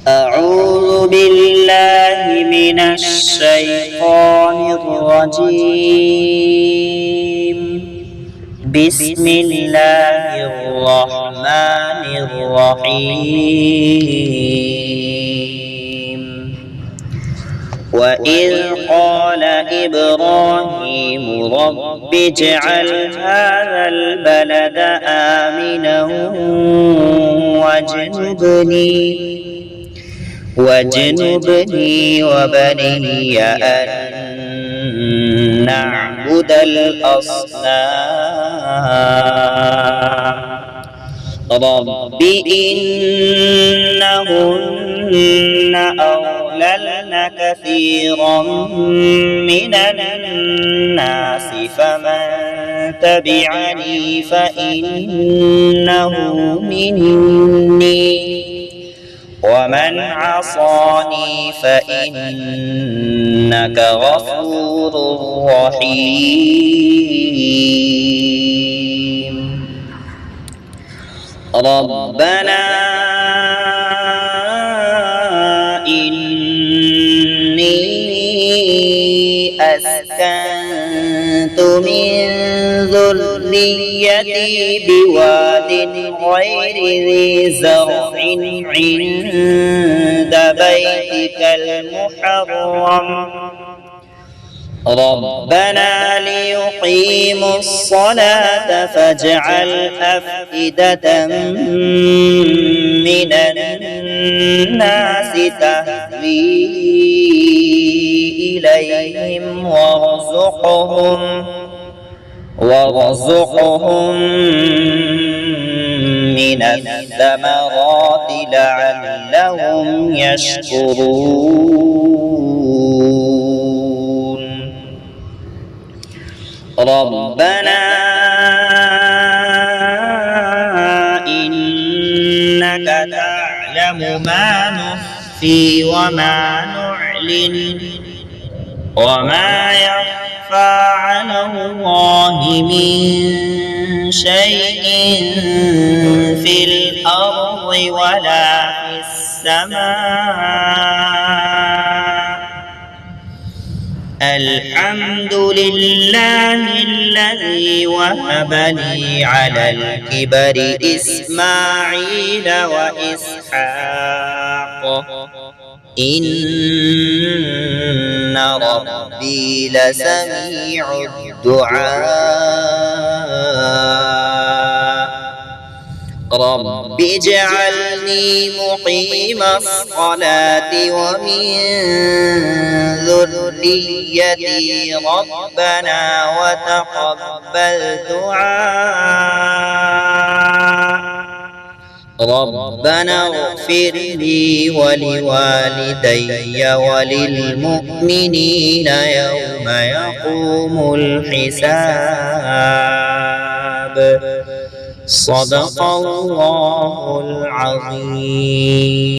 أعوذ بالله من الشيطان الرجيم. بسم الله الرحمن الرحيم. وإذ قال إبراهيم رب اجعل هذا البلد آمنا واجنبني وبني أن نعبد الأصنام. رب إنهن أضللن كثيرا من الناس فمن تبعني فإنه مني ومن عصاني فإنك غفور رحيم. ربنا إني أسكنت من ذريتي بواد غير ذي زرع عند بيتك المحرم ربنا ليقيموا الصلاة فاجعل أفئدة من الناس تهوي إليهم وارزقهم من الثمرات لعلهم يشكرون. ربنا إنك تعلم ما نخفي وما نعلن وما يخفى على الله من شيء في الأرض ولا في السماء. الحمد لله الذي وهب لي على الكبر إسماعيل وإسحاق إن ربي لسميع الدعاء. رب اجعلني مقيم الصلاة ومن ذريتي ربنا وتقبل دعاء. ربنا اغفر لي ولوالدي وللمؤمنين يوم يقوم الحساب. صدق الله العظيم.